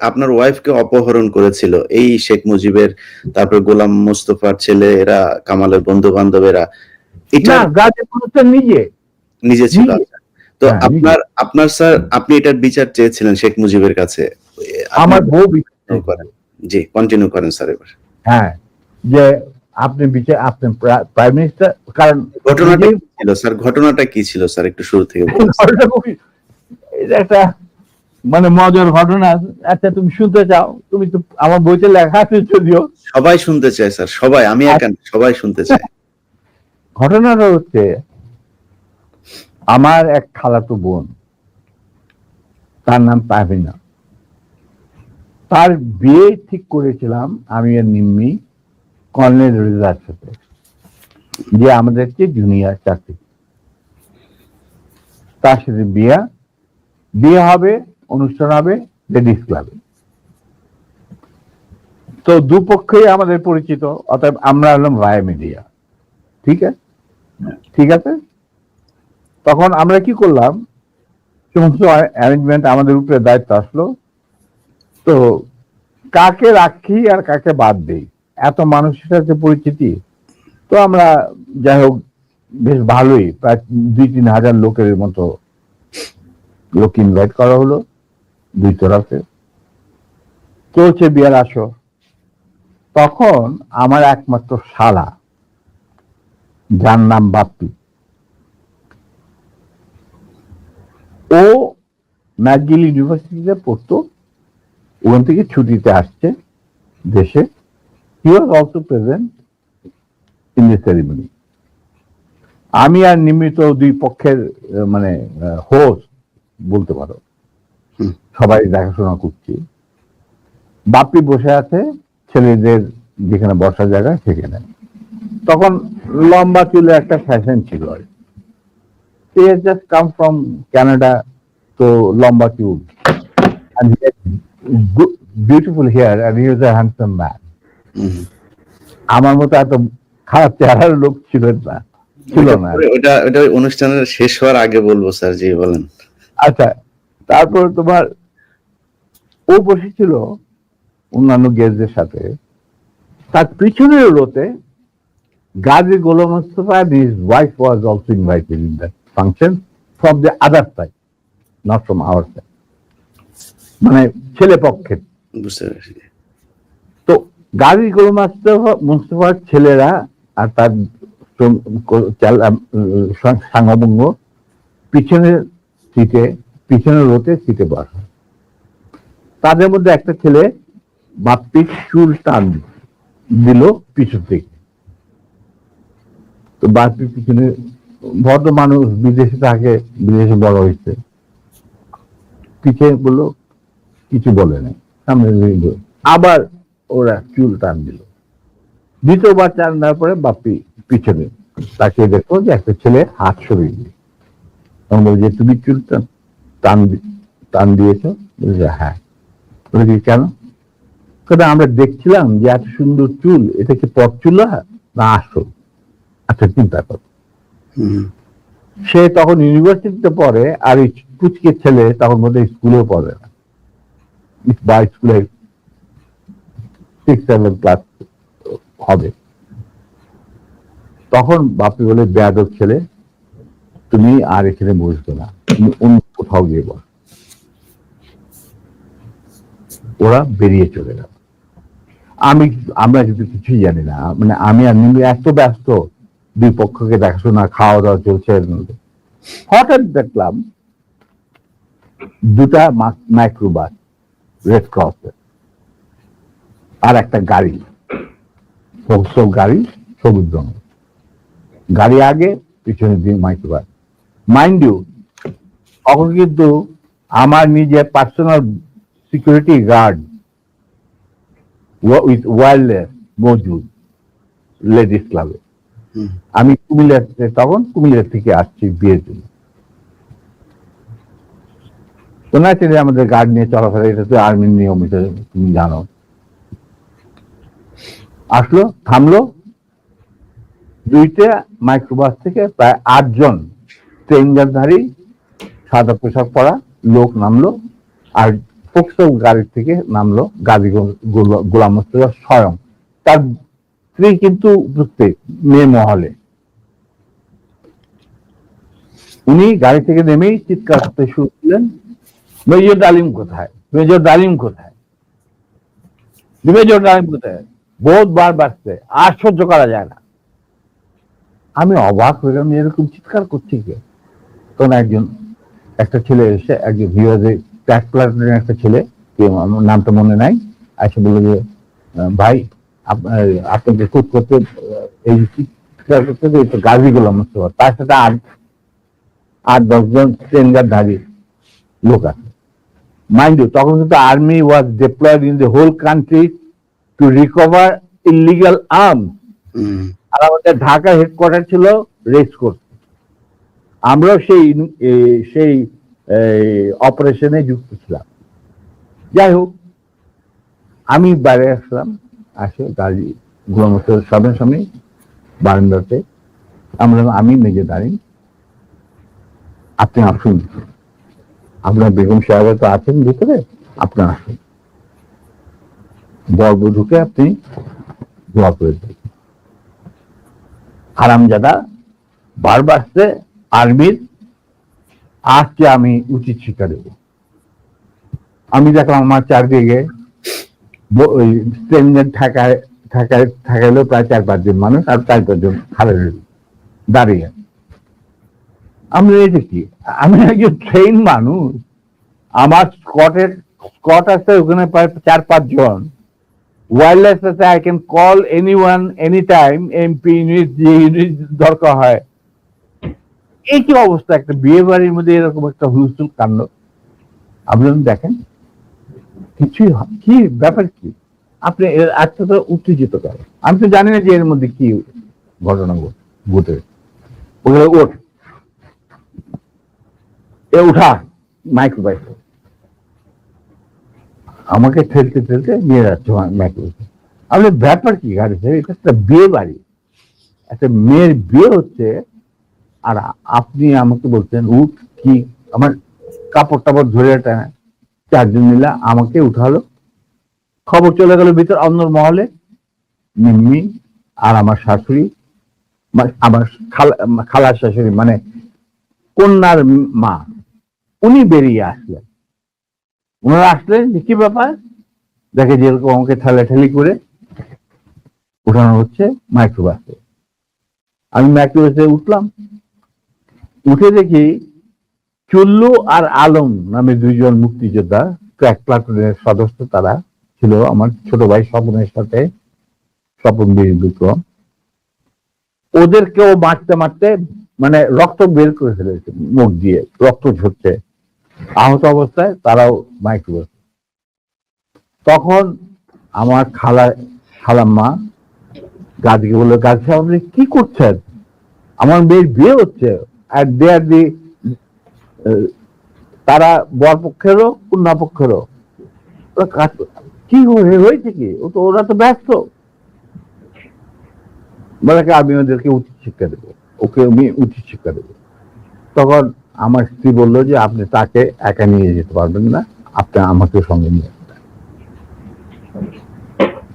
আপনার ওয়াইফকে অপহরণ করেছিল এই শেখ মুজিবের, তারপর গোলাম মোস্তফার ছেলে, এরা কামালের বন্ধু বান্ধবেরা। এটা না, গাজী মুস্তফা নিজে ছিল। নিজে। তো হ্যাঁ, নিজে। আপনার স্যার, আপনি এটার বিচার চেয়েছিলেন শেখ মুজিবের কাছে। আমার বউ করেন, জি কন্টিনিউ করেন স্যার এবার। হ্যাঁ, যে আপনি আপনি প্রাইম মিনিস্টার, কারণ ঘটনাটা কি ছিল স্যার? ঘটনাটা কি ছিল স্যার, একটু শুরু থেকে বলুন। এটা একটা মানে মজার ঘটনা। আচ্ছা, তুমি শুনতে চাও? তুমি তো আমার বইতে লেখা আছে যদিও। সবাই শুনতে চায় স্যার, সবাই, আমি একা, সবাই শুনতে চায়। ঘটনাটা হচ্ছে, আমার এক খালাতো বোন, তার নাম পারভিনা। তার বিয়ে ঠিক করেছিলাম আমি আর নিম্মি কর্নেল রেজার সাথে, যে আমাদের চেয়ে জুনিয়র চাকরি। তার সাথে বিয়ে হবে, অনুষ্ঠান হবে লেডিস ক্লাবে। তো দুপক্ষই আমাদের পরিচিত, অতএব আমরা হলাম ভায়া মিডিয়া। ঠিক আছে। তখন আমরা কি করলাম, সমস্ত অ্যারেঞ্জমেন্ট আমাদের উপরে দায়িত্ব আসলো। তো কাকে রাখি আর কাকে বাদ দেই, এত মানুষের সাথে পরিচিতি। তো আমরা যাই হোক বেশ ভালোই, প্রায় 2-3 হাজার লোকের মতো লোক ইনভাইট করা হলো দুই তরফে। চলছে বিয়ার আসর। তখন আমার একমাত্র শালা, যার নাম বাপ্পি, ও ম্যাকগিল ইউনিভার্সিটিতে পড়তো, ওখান থেকে ছুটিতে আসছে দেশে। He was also present in the ceremony. আমি আর নিমিত দুই পক্ষের মানে হোস্ট বলতে পারো, সবাই দেখাশোনা করছি। বাপ্পি বসে আছে ছেলেদের যেখানে বসার জায়গা সেখানে। তখন লম্বা চুলে একটা ফ্যাশন ছিল, he has just come from Canada, তো লম্বা চুল, and he had beautiful hair and he was a handsome man. আমার মতো এত খারাপ চেহারার লোক ছিল না। ওটা অনুষ্ঠানের শেষ হওয়ার আগে বলবো স্যার, জি বলেন। আচ্ছা, তারপর তোমার ও বসেছিল অন্যান্য গেস্টদের সাথে। তার পিছনের রোতে Gazi Golam Mostafa and his wife was also invited in that function from the other side, not from our side, মানে ছেলে পক্ষের। বুঝতে পারছি। তো গাজী গোলাম মোস্তফার ছেলেরা আর তার সাঙ্গভঙ্গ পিছনের সিটে, পিছনের রোতে সিটে বসা। তাদের মধ্যে একটা ছেলে বাপ্পির চুল টান দিল পিছন থেকে। তো বাপ্পির পিছনে, ভদ্র মানুষ, বিদেশে থাকে, বিদেশে বড় হয়েছে, পিছিয়ে বললো, কিছু বলে নাই, সামনে আবার ওরা চুল টান দিল। দ্বিতীয়বার টান দেওয়ার পরে বাপ্পি পিছনে তাকে দেখো যে একটা ছেলে হাত সরিয়ে দিল। তখন বল যে তুমি চুল টান দিয়েছ? বলছে হ্যাঁ। বলেছি কেন? আমরা দেখছিলাম যে এত সুন্দর চুল, এটা কি পথ চুল না আসল? আচ্ছা, চিন্তা কর। সে তখন ইউনিভার্সিটিতে পড়ে, আর এই পুচকে ছেলে তখন মধ্যে স্কুলেও পড়ে না, বা স্কুলে 6-7 ক্লাস হবে। তখন বাপি বলে, বেয়াদব ছেলে, তুমি আর এখানে বসবে না, তুমি অন্য কোথাও গিয়ে বস। ওরা বেরিয়ে চলে গেল। আমরা কিন্তু কিছুই জানি না, মানে আমি আর নিমি এত ব্যস্ত, দুই পক্ষকে দেখাশোনা, খাওয়া দাওয়া চলছে। হঠাৎ দেখলাম দুটা মাইক্রোবাস, রেড ক্রসের, আর একটা গাড়ি, গাড়ি সবুজ রঙের গাড়ি, আগে পিছনে দিয়ে মাইক্রোবাস। মাইন্ড ইউ, তখন কিন্তু আমার নিজের personal security guard with wireless মজুদ লেডিস ক্লাবে। আমি কুমিল্লা থেকে আসছি বিয়ের জন্য। তো না ছেলে আমাদের গার্ড নিয়ে চলাফেরা, এটা তো আর্মির নিয়ম, এটা তুমি জানো। আসলো, থামলো, দুইটা মাইক্রোবাস থেকে প্রায় 8 জন ট্রেঙ্গারধারী সাদা পোশাক পরা লোক নামলো, আর পোক্সো গাড়ির থেকে নামলো গাজী গোলাম মোস্তফা স্বয়ং। তার স্ত্রী কিন্তু উপস্থিত মেয়ে মহলে। উনি গাড়ি থেকে নেমেই চিৎকার করতে শুরু করলেন, মেজর ডালিম কোথায়, মেজর ডালিম কোথায়, মেজর ডালিম কোথায়, বহুতবার বাড়ছে, আর সহ্য করা যায় না। আমি অবাক হইলাম, এরকম চিৎকার করছি কে? তখন একটা ছেলে এসে, একজন ভিওজে ট্যাক্স প্লাটুনের একটা ছেলে, আমার নামটা মনে নাই, এসে বলল যে ভাই আপনাকে খুব করতে এই চিৎকার করতে গাজী গোলাম মোস্তফা, তার সাথে 8-10 জন ট্রেনগারধারী লোক আছে। মাইন্ড ইউ, তখন কিন্তু army was deployed in the whole country to recover illegal arms. আর আমাদের ঢাকা হেডকোয়ার্টার ছিল রেস কোর্স, আমরাও সেই অপারেশনে যুক্ত ছিলাম। যাই হোক, আমি বাইরে আসলাম, আসে গাড়ি গোলাম মোস্তফার সামনাসামনি বারান্দাতে। আমি মেজর ডালিম, আপনি আসুন, আপনার বেগম সাহেব তো আছেন ভিতরে, আপনি আসুন, বরবধূকে আপনি দোয়া করে দেন। হারামজাদা বারবার আর্মির, আজকে আমি উচিত শিক্ষা দেব। আমি দেখলাম আমার চারদিকে ঠাকাইলো প্রায় 4-5 জন মানুষ, আর 4-5 জন খালের দাঁড়িয়ে। আমি এটা কি, আমি একজন ট্রেন মানুষ, আমার স্কট আছে ওখানে প্রায় 4-5 জন, ওয়্যারলেস আছে, I can call anyone any time, MP unit, যে ইউনিট দরকার হয়। এই কি অবস্থা, একটা বিয়ে বাড়ির মধ্যে এরকম একটা হুলস্থুল কাণ্ড। আপনি দেখেন কিছুই, কি ব্যাপার কি, আপনি আজকে তো উত্তেজিত করেন। আমি তো জানি না যে এর মধ্যে কি ঘটনা ঘটে। ওঠ, উঠা, মাইক্রোবাইক আমাকে ঠেলতে ঠেলতে নিয়ে যাচ্ছে মাইক্রোবাইক। আপনি ব্যাপার কি গাড়ি, এটা একটা বিয়ে বাড়ি, একটা মেয়ের বিয়ে হচ্ছে, আর আপনি আমাকে বলছেন উঠ, কি আমার কাপড় টাপড় ধরে 4 জন মিলা আমাকে উঠালো। খবর চলে গেল ভিতর অন্য মহলে, মিম্মি আর আমার শাশুড়ি, আমার খালার শাশুড়ি মানে কন্যার মা, উনি বেরিয়ে আসলেন। ওনারা আসলেন যে কি ব্যাপার, দেখে যেরকম আমাকে ঠেলাঠেলি করে উঠানো হচ্ছে মাইক্রোবাসে। আমি মাইক্রোবাসে উঠলাম, উঠে দেখি চুল্লু আর আলম নামে 2 জন মুক্তিযোদ্ধা, ট্র্যাক প্লাটুনের সদস্য, তারা ছিল আমার ছোট ভাই স্বপনের সাথে, স্বপন বীর বিক্রম। ওদেরকেও মারতে মারতে মানে রক্ত বের করে ফেলেছে, মুখ দিয়ে রক্ত ঝরছে, আহত অবস্থায় তারাও মাইক্রোবাস। তখন আমার খালাম্মা গাজীকে বললো, গাজী সাহেব আপনি কি করছেন, আমার মেয়ের বিয়ে হচ্ছে, আর দে আর দি, তারা বর পক্ষেরও কন্যা পক্ষেরও। কি হয়েছে কি, ওরা তো ব্যস্ত, বলে আমি ওদেরকে উচিত শিক্ষা দেবো, ওকে আমি উচিত শিক্ষা দেবো। তখন আমার স্ত্রী বললো যে আপনি তাকে একা নিয়ে যেতে পারবেন না, আপনি আমাকে সঙ্গে নিয়ে আসবেন।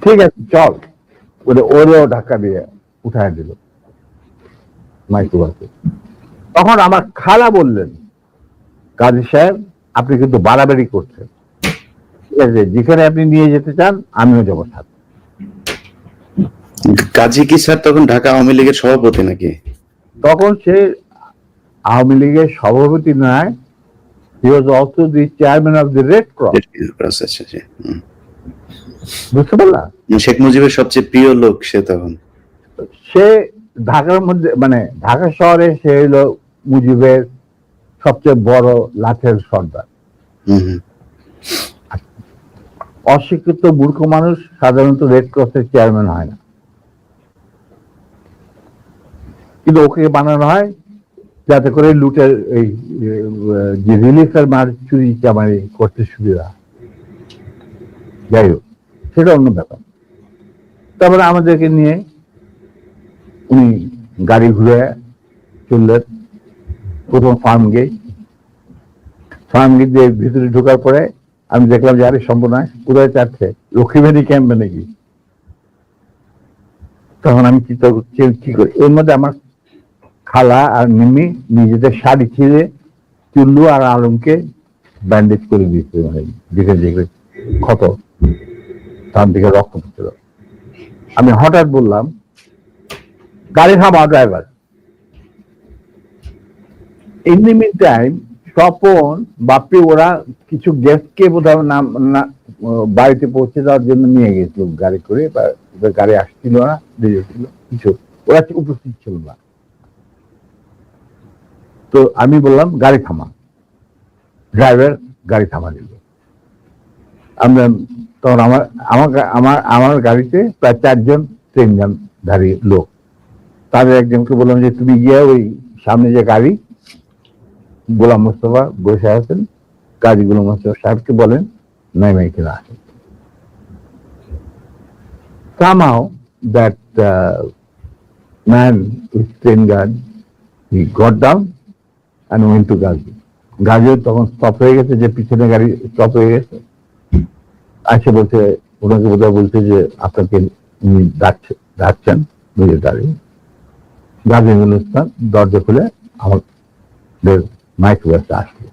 ঠিক আছে চল, ওরেও ধাক্কা দিয়ে উঠায় দিল মাইক্রোবাসে। তখন আমার খালা বললেন, গাজী সাহেব আপনি কিন্তু বাড়াবাড়ি করছেন, ঠিক আছে, যেখানে আপনি নিয়ে যেতে চান আমিও যাবো সাথে। গাজী কি স্যার তখন ঢাকা আওয়ামী লীগের সভাপতি নাকি? তখন সে আওয়ামী লীগের সভাপতি নয়, he was also the chairman of the Red Cross। বুঝতে পারলাম, শেখ মুজিবের সবচেয়ে প্রিয় লোক সে। তখন সে ঢাকার মধ্যে মানে ঢাকা শহরে সে হলো মুজিবের সবচেয়ে বড় লাঠের সর্দার। অশিক্ষিত মূর্খ মানুষ সাধারণত রেড ক্রসের চেয়ারম্যান হয় না, কিন্তু ওকে বানানো হয় যাতে করে লুটের এই যে রিলিফের মার চুরি চামারি করতে সুবিধা। যাই হোক, সেটা অন্য ব্যাপার। তারপরে আমাদেরকে নিয়ে উনি গাড়ি ঘুরে চললেন প্রথম ফার্ম গেট দিয়ে ভিতরে ঢোকার পরে আমি দেখলাম যে আরে সম্পূর্ণ কোথায় চাচ্ছে লক্ষ্মীবাড়ি ক্যাম্পে নাকি। তখন আমি চিন্তা করছি কি করি। এর মধ্যে আমার খালা আর মিমি নিজেদের শাড়ি ছিঁড়ে চুল্লু আর আলমকে ব্যান্ডেজ করে দিয়েছে, মানে যেখানে যেখানে ক্ষত, তার দিকে রক্ত পড়ছিল। আমি হঠাৎ বললাম, গাড়ি থামাও driver. In the meantime Swapan Bapi ওরা কিছু গেস্টকে বোধহয় বাড়িতে পৌঁছে দেওয়ার জন্য নিয়ে গেছিল গাড়ি করে, বা গাড়ি আসছিল না, ছিল কিছু, ওরা উপস্থিত ছিল না। তো আমি বললাম গাড়ি থামা, ড্রাইভার গাড়ি থামা দিল। আমরা তখন আমার গাড়িতে প্রায় 4 জন ট্রেনধারী লোক, তাদের একজনকে বললাম যে তুমি গিয়ে ওই সামনে যে গাড়ি গোলাম মোস্তফা বসে আছেন, কাজী গোলাম মোস্তফা সাহেবকে বলেন নাই এখানে আসেন। Somehow that man with train guard, he got down and went to Gazi. গাজীও তখন স্টপ হয়ে গেছে, যে পিছনে গাড়ি স্টপ হয়ে গেছে। আসে বলছে, ওনাকে বোধহয় বলছে যে আপনাকে উনি ডাকছেন, বুঝে দাঁড়িয়ে গাজী ইসলাম দরজা খুলে আমাদের মাইক ব্যবসা আসলো।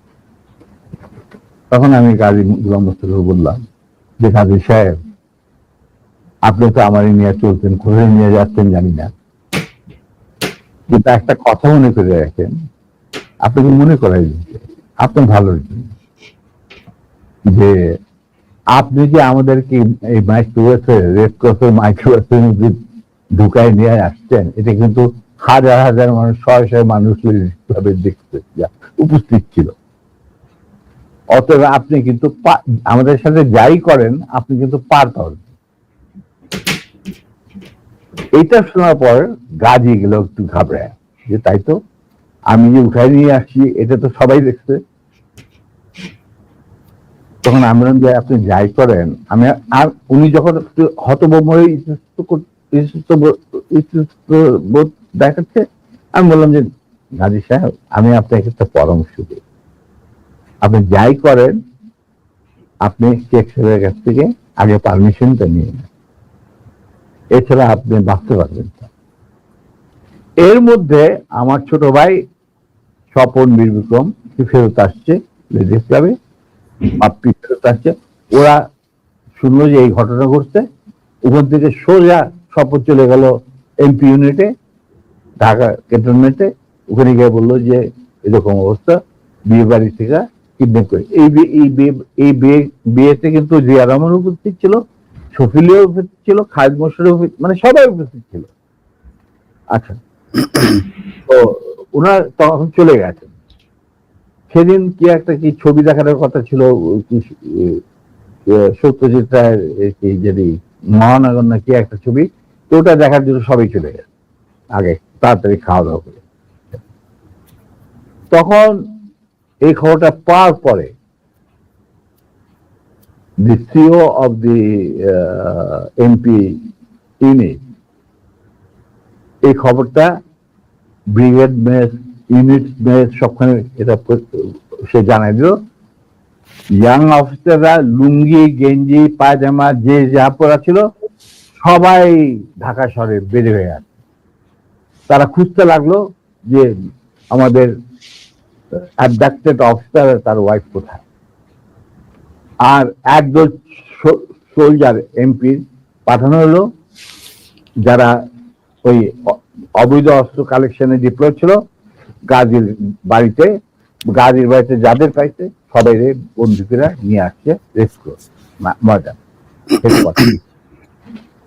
তখন আমি গাজী গোলাম মোস্তফাকে বললাম যে গাজী সাহেব, আপনি তো আমার নিয়ে চলছেন, কোথায় নিয়ে যাচ্ছেন জানি না, কিন্তু একটা কথা মনে করে রাখেন, আপনাকে মনে করাই দিচ্ছে আপনার ভালোর জন্য, যে আপনি যে আমাদেরকে এই মাইক্রোওয়েভে রেড ক্রসের মাইক্রোওয়েভের মধ্যে ঢুকায় নিয়ে আসছেন, এটা কিন্তু হাজার হাজার মানুষ, শয়ে শয়ে মানুষ দেখতে উপস্থিত ছিল। অতএব আপনি কিন্তু আমাদের সাথে যাই করেন আপনি কিন্তু পার পাবেন। এইটা শোনার পর গাজী গেল একটু ঘাবড়ায়, যে তাই তো, আমি যে উঠাই নিয়ে আসছি এটা তো সবাই দেখছে। তখন আমি বললাম যে আপনি যাই করেন, আমি আর উনি যখন একটু হতভম্ব বোধ দেখাচ্ছে, আমি বললাম যে গাজী সাহেব, আমি আপনাকে একটা পরামর্শ দিই, আপনি যাই করেন আপনি শেখ সাহেবের কাছ থেকে আগে পারমিশনটা নিয়ে নেন, এছাড়া আপনি বাঁচতে পারবেন না। এর মধ্যে আমার ছোট ভাই স্বপন বীর বিক্রম ফেরত আসছে লেডিস ক্লাবে, বাপ্পি ফেরত আসছে। ওরা শুনলো যে এই ঘটনা ঘটছে, ওখান থেকে সোজা স্বপন চলে গেল এমপি ইউনিটে, ঢাকা ক্যান্টনমেন্টে। ওখানে গিয়ে বললো যে এরকম অবস্থা, বিয়ে বাড়ি থেকে কিডন্যাপ করে। এই বিয়েতে কিন্তু জিয়া রহমান উপস্থিত ছিল, শফিলিও উপস্থিত ছিল, খালেদ মোশাররফ, মানে সবাই উপস্থিত ছিল। আচ্ছা, তো ওনারা তখন চলে গেছেন। সেদিন কি একটা কি ছবি দেখানোর কথা ছিল, সত্যজিৎ রায়ের যদি মহানগর না কি একটা ছবি, তো ওটা দেখার জন্য সবাই চলে গেছে আগে তাড়াতাড়ি খাওয়া দাওয়া করে। তখন এই খবরটা পাওয়ার পরে the CEO of the MP unit এই খবরটা ব্রিগেড মেস, ইউনিট মেস সবখানে এটা সে জানাই দিল। ইয়াং অফিসাররা লুঙ্গি গেঞ্জি পায়জামা যে যা পরা ছিল সবাই ঢাকা শহরে বেড়ে হয়ে আছে। তারা খুঁজতে লাগলো যে আমাদের অ্যাবডাক্টেড অফিসার তার ওয়াইফ কোথায়। আর একদল সোলজার এমপি পাঠানো হলো, যারা ওই অবৈধ অস্ত্র কালেকশনে ডিপ্লয় ছিল। গাজীর বাড়িতে যাদের পাইছে সবাই বন্দুকেরা নিয়ে আসছে রেস্কুর ময়দান।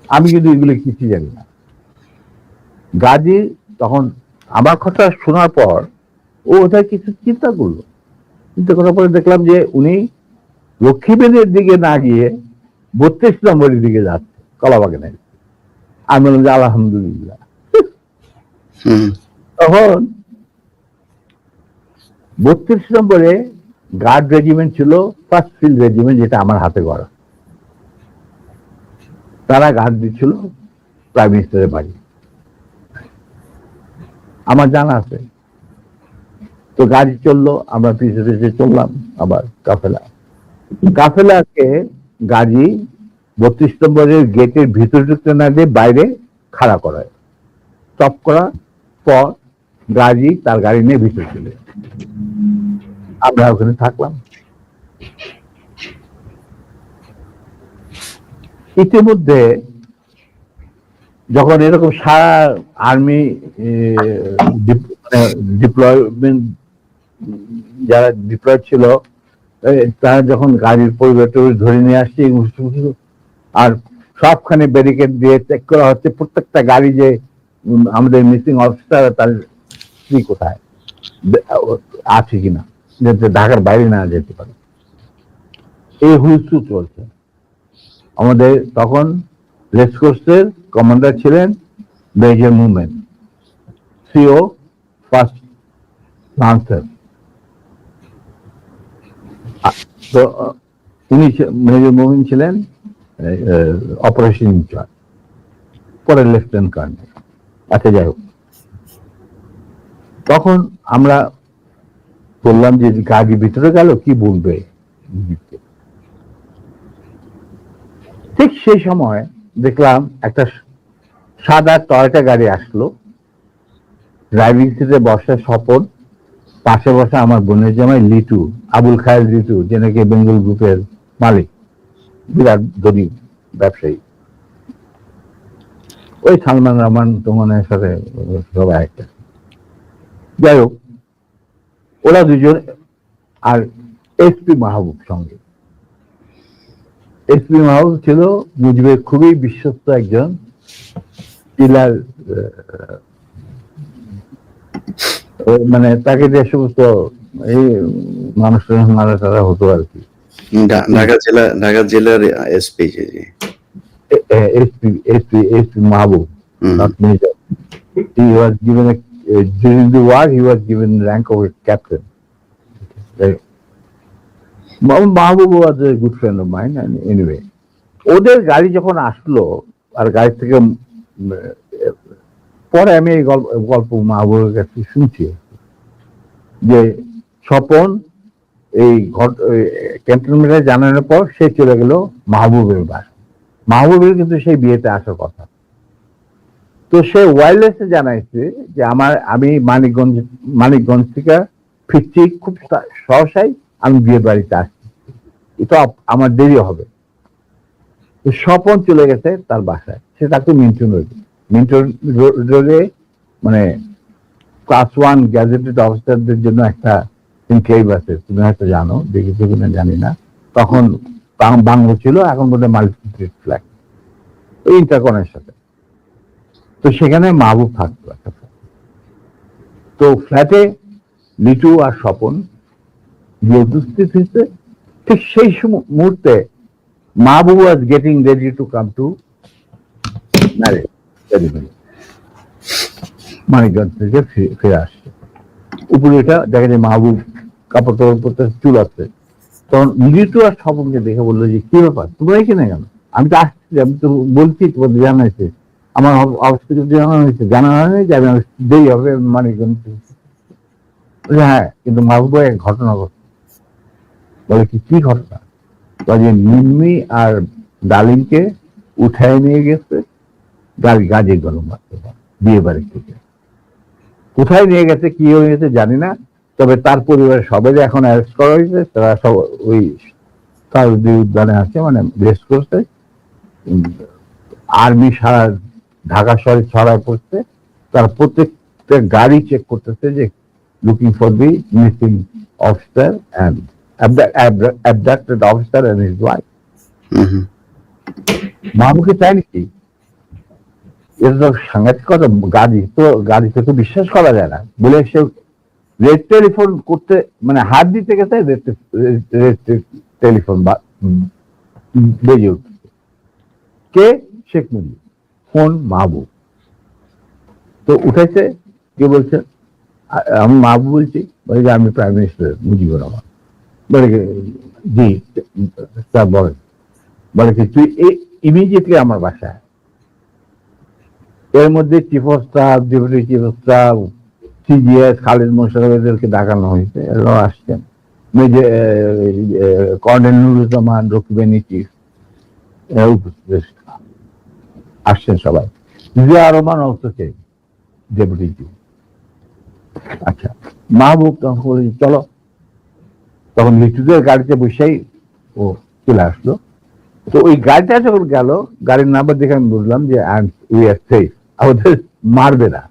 আমি কিন্তু এগুলো কিছু জানি না। গাজী তখন আমার কথা শোনার পর ও ওটাই কিছু চিন্তা করলো। চিন্তা করার পরে দেখলাম যে উনি লক্ষ্মীবেনের দিকে না গিয়ে 32 নম্বরের দিকে যাচ্ছে, কলাবাগানে। আমি বললাম যে আলহামদুলিল্লাহ। তখন 32 নম্বরে গার্ড রেজিমেন্ট ছিল, ফার্স্ট ফিল্ড রেজিমেন্ট, যেটা আমার হাতে গড়া। তারা গার্ড দিচ্ছিল প্রাইম মিনিস্টারের বাড়ি, আমার জানা আছে। তো গাড়ি চললো, আমরা পিছিয়ে পিছিয়ে চললাম আবার কাফেলা। কাফেলাকে গাজী 32 নম্বরের গেটের ভিতরে ঢুকতে না দিয়ে বাইরে খাড়া করায়, স্টপ করা পর গাজী তার গাড়ি নিয়ে ভিতরে চলে যায়। আমরা ওখানে থাকলাম। ইতিমধ্যে যখন এরকম সারা আর্মি ডিপ্লয়মেন্ট যারা ডিপ্লয় ছিল তারা যখন গাড়ির পরিবর্তন ধরে নিয়ে আসছে আর সবখানে ব্যারিকেড দিয়ে চেক করা হচ্ছে প্রত্যেকটা গাড়ি যে আমাদের মিসিং অফিসার তার স্ত্রী কোথায় আছে কিনা, যাতে ঢাকার বাইরে না যেতে পারে। এই হুলস্থুল চলছে। আমাদের তখন রেসকোর্সের কমান্ডার ছিলেন major movement, CO first lancer. তো তিনি মেজর মুভমেন্ট ছিলেন অপারেশন ইনচার্জ, পরে লেফটেন্যান্ট কর্নেল। আচ্ছা, যাই হোক, তখন আমরা বললাম যে গাড়ি ভিতরে গেল কি বলবে। ঠিক সেই সময় দেখলাম একটা সাদা টয়টা গাড়ি আসলো, ড্রাইভিং সিটে বসা স্বপন, পাশে বসা আমার বোনের জামাই লিটু, আবুল খায়ের লিটু, যে নাকি বেঙ্গল গ্রুপের মালিক, বিরাট ধনী ব্যবসায়ী। ওই সালমান রহমান তোমানের সাথে সবাই একটা। যাই হোক, ওরা দুজন আর এসপি মাহবুব সঙ্গে। এসপি মাহবুব ছিল মুজিবের খুবই বিশ্বস্ত একজন পিলার, মানে তাকে যে সমস্ত এই মানুষের মারা তারা হতো আর কি। ঢাকা জেলার SP SP Mahbub, not major. He was given during the war he was given rank of a captain. Mahbub was a good friend of mine, and anyway, ওদের গাড়ি যখন আসলো আর গাড়ি থেকে পরে আমি এই গল্প মাহবুবের কাছে শুনছি যে স্বপন এই ক্যান্টনমেন্টে জানানোর পর সে চলে গেল মাহবুবের বাসা। মাহবুবের কিন্তু সেই বিয়েতে আসার কথা। তো সে ওয়্যারলেসে জানাইছে যে আমি মানিকগঞ্জ থেকে ফিরছি খুব সহসাই, আমি বিয়ের বাড়িতে আসছি, এটা আমার দেরি হবে। তো স্বপন চলে গেছে তার বাসায়, সে তাকে মিন্টন রোডে মানে ক্লাস 1 গ্যাজেটেড অফিসারদের জন্য একটা এনক্লেভ আছে, তুমি হয়তো জানো, দেখেছো কিনা জানি না। তখন বাংলো ছিল, এখন বোধ হয় মাল্টি ফ্ল্যাট, ওই ইন্টারকনের সাথে। তো সেখানে মাহবুব থাকতো একটা। তো ফ্ল্যাটে লিটু আর স্বপন গিয়ে উপস্থিত হয়েছে। ঠিক সেই মুহূর্তে Mahbub was getting ready to come to marriage ceremony. Manikganj থেকে ফিরে আসছে। উপরে এটা দেখা যায় মাহবুব কাপড় টাপড় পরতে, চুল আসছে। তখন লিটু আর স্বপনকে দেখে বললো যে কি ব্যাপার, তোমরা এখানে কেন? আমি তো আসছি, আমি তো বলছি তোমাদের জানাইছে, আমার অফিস থেকে জানানো হয়নি যে আমি দেরি হবে মানিকগঞ্জ। হ্যাঁ, কিন্তু মাহবুব এক ঘটনা ঘটছে। বলে কি ঘটনা? যে মিন্মি আর ডালিমকে উঠায় নিয়ে গেছে গাজী গরম বিয়ে বাড়ি থেকে। কোথায় নিয়ে গেছে, কি হয়েছে জানি না, তবে তার পরিবারের সবাই এখন অ্যারেস্ট করা হয়েছে। তারা সব ওই সাউদি উদ্যানে আছে, মানে রেস্ট করছে। আর্মি সারা ঢাকা শহরে ছড়ায় পড়ছে। তার প্রত্যেকটা গাড়ি চেক করতেছে যে looking for the missing officer and abducted officer and his wife. মাহবুবকে চাই নাকি? এটা তো সাংঘাতিক কথা। গাড়িতে তো বিশ্বাস করা যায় না বলে সে রেড টেলিফোন করতে, মানে হাত দিতে গেছে, রেড টেলিফোন বেজে উঠছে। কে? শেখ মুজিব। ফোন মাহবুব। তো উঠেছে, কে বলছে? আমি মাহবুব বলছি। বলে যে আমি প্রাইম মিনিস্টার মুজিবুর রহমান। বলে জি স্যার বলেন। বলে কি তুই ইমিডিয়েটলি আমার বাসায়। এর মধ্যে chief of staff, deputy chief of staff, CGS, Khalid Mosharraf, এদেরকে ডাকানো হয়েছে, এরাও আসছেন। কর্নেল নুরুজ্জামান, রকিবানী চিফ আসছেন সবাই। Zia Rahman also change, deputy chief. আচ্ছা, মাহবুব তখন বলে, চলো। তখন লিটুদের গাড়িতে বসেই ও চলে আসলো। তো ওই গাড়িটা যখন গেল, গাড়ির নাম্বার দেখে আমি বুঝলাম যে উই আর সেফ, আমাদের মারবে না।